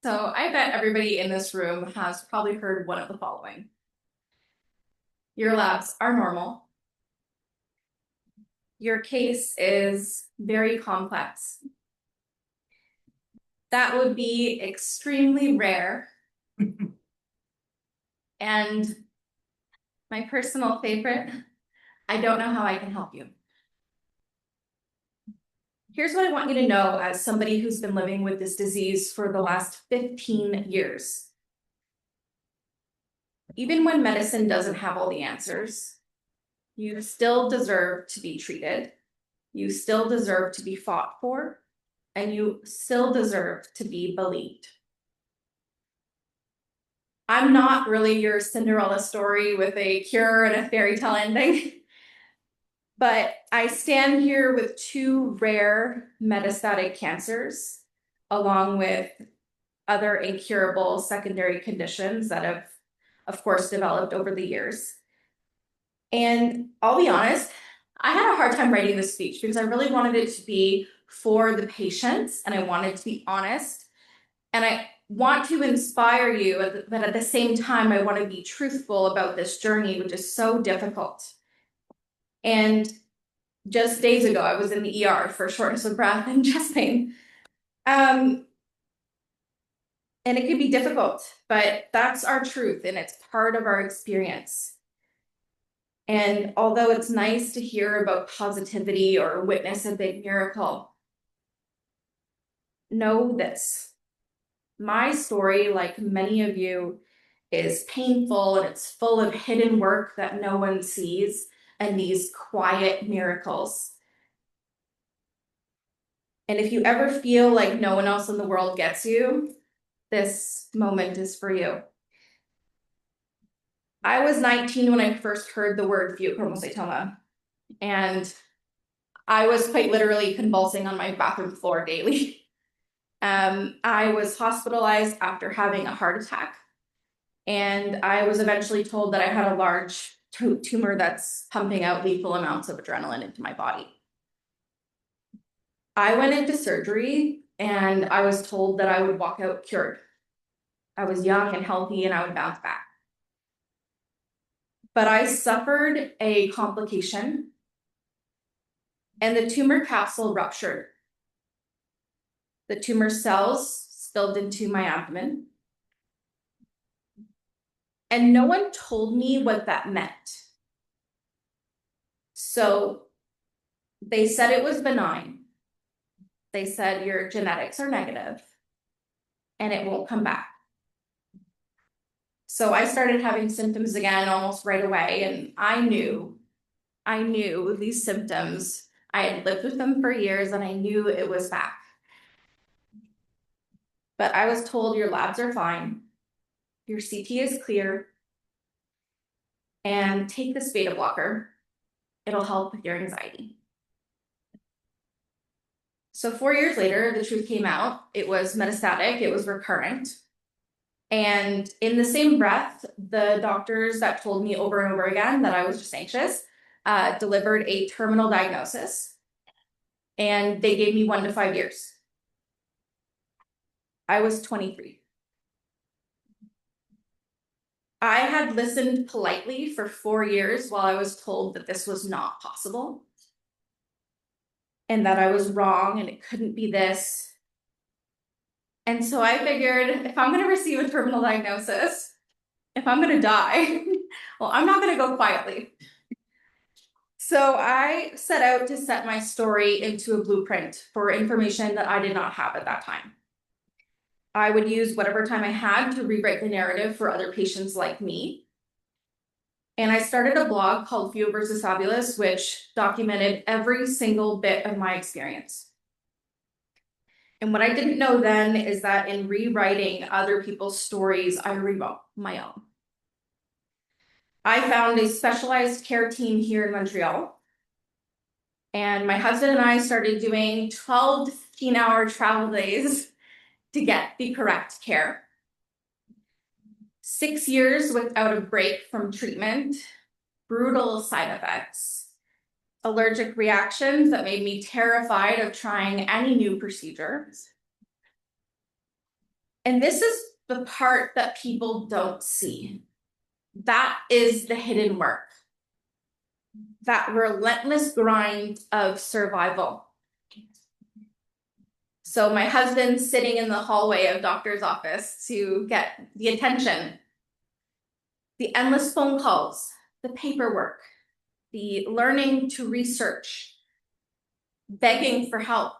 So I bet everybody in this room has probably heard one of the following. Your labs are normal. Your case is very complex. That would be extremely rare. And my personal favorite, I don't know how I can help you. Here's what I want you to know as somebody who's been living with this disease for the last 15 years. Even when medicine doesn't have all the answers, you still deserve to be treated. You still deserve to be fought for, and you still deserve to be believed. I'm not really your Cinderella story with a cure and a fairy tale ending, but I stand here with two rare metastatic cancers, along with other incurable secondary conditions that have, of course, developed over the years. And I'll be honest, I had a hard time writing this speech because I really wanted it to be for the patients and I wanted to be honest. And I want to inspire you, but at the same time, I want to be truthful about this journey, which is so difficult. And just days ago, I was in the ER for shortness of breath and chest pain. And it can be difficult, but that's our truth and it's part of our experience. And although it's nice to hear about positivity or witness a big miracle, know this. My story, like many of you, is painful and it's full of hidden work that no one sees and these quiet miracles. And if you ever feel like no one else in the world gets you, this moment is for you. I was 19 when I first heard the word Pheochromocytoma, and I was quite literally convulsing on my bathroom floor daily. I was hospitalized after having a heart attack, and I was eventually told that I had a large tumor that's pumping out lethal amounts of adrenaline into my body. I went into surgery, and I was told that I would walk out cured. I was young and healthy, and I would bounce back. But I suffered a complication, and the tumor capsule ruptured. The tumor cells spilled into my abdomen. And no one told me what that meant. So they said it was benign. They said your genetics are negative and it won't come back. So I started having symptoms again almost right away. And I knew these symptoms. I had lived with them for years and I knew it was back. But I was told your labs are fine. Your CT is clear. And take this beta blocker. It'll help with your anxiety. So 4 years later, the truth came out. It was metastatic, it was recurrent. And in the same breath, the doctors that told me over and over again that I was just anxious delivered a terminal diagnosis. And they gave me 1 to 5 years. I was 23. I had listened politely for 4 years while I was told that this was not possible and that I was wrong and it couldn't be this. And so I figured if I'm going to receive a terminal diagnosis, if I'm going to die, well, I'm not going to go quietly. So I set out to set my story into a blueprint for information that I did not have at that time. I would use whatever time I had to rewrite the narrative for other patients like me. And I started a blog called Pheo versus Fabulous, which documented every single bit of my experience. And what I didn't know then is that in rewriting other people's stories, I rewrote my own. I found a specialized care team here in Montreal. And my husband and I started doing 12 to 15-hour travel days to get the correct care. 6 years without a break from treatment, brutal side effects, allergic reactions that made me terrified of trying any new procedures. And this is the part that people don't see. That is the hidden work. That relentless grind of survival. So my husband's sitting in the hallway of doctor's office to get the attention. The endless phone calls, the paperwork, the learning to research, begging for help,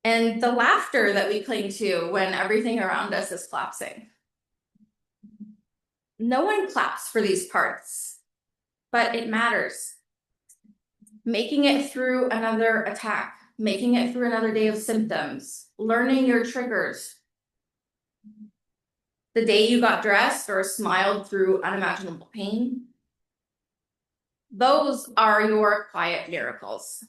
and the laughter that we cling to when everything around us is collapsing. No one claps for these parts, but it matters. Making it through another attack, making it through another day of symptoms, learning your triggers. The day you got dressed or smiled through unimaginable pain. Those are your quiet miracles.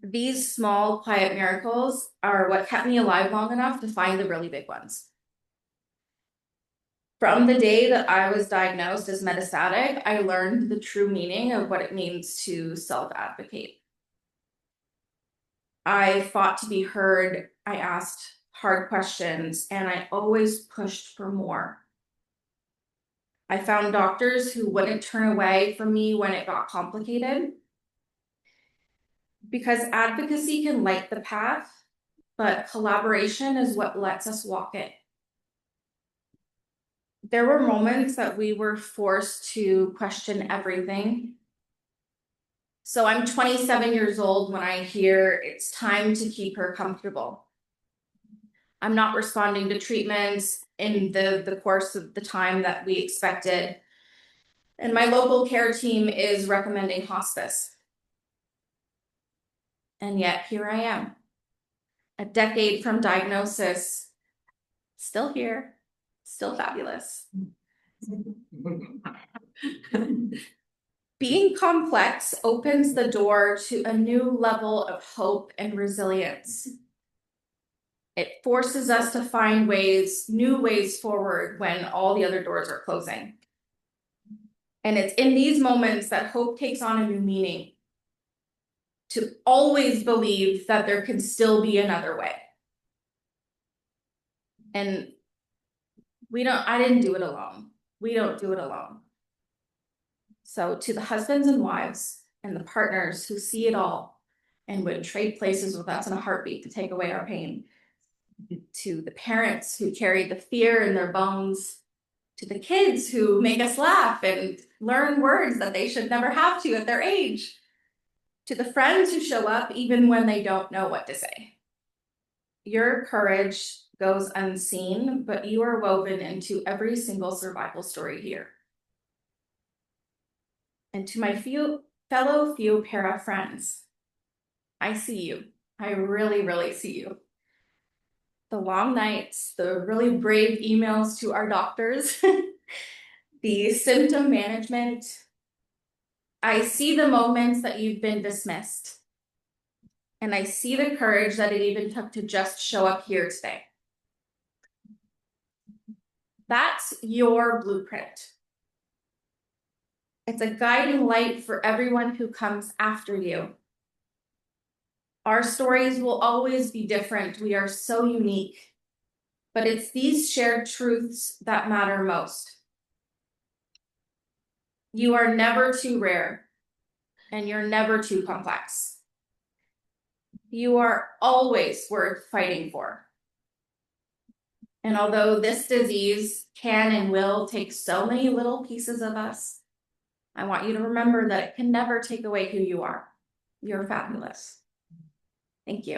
These small, quiet miracles are what kept me alive long enough to find the really big ones. From the day that I was diagnosed as metastatic, I learned the true meaning of what it means to self-advocate. I fought to be heard, I asked hard questions, and I always pushed for more. I found doctors who wouldn't turn away from me when it got complicated. Because advocacy can light the path, but collaboration is what lets us walk it. There were moments that we were forced to question everything. So I'm 27 years old when I hear it's time to keep her comfortable. I'm not responding to treatments in the course of the time that we expected. And my local care team is recommending hospice. And yet here I am, a decade from diagnosis, still here, still fabulous. Being complex opens the door to a new level of hope and resilience. It forces us to find ways, new ways forward when all the other doors are closing. And it's in these moments that hope takes on a new meaning. To always believe that there can still be another way. And I didn't do it alone. We don't do it alone. So to the husbands and wives and the partners who see it all and would trade places with us in a heartbeat to take away our pain, to the parents who carry the fear in their bones, to the kids who make us laugh and learn words that they should never have to at their age, to the friends who show up even when they don't know what to say. Your courage goes unseen, but you are woven into every single survival story here. And to my fellow Pheopara friends, I see you. I really, really see you. The long nights, the really brave emails to our doctors, the symptom management. I see the moments that you've been dismissed. And I see the courage that it even took to just show up here today. That's your blueprint. It's a guiding light for everyone who comes after you. Our stories will always be different. We are so unique. But it's these shared truths that matter most. You are never too rare, and you're never too complex. You are always worth fighting for. And although this disease can and will take so many little pieces of us, I want you to remember that it can never take away who you are. You're fabulous. Thank you.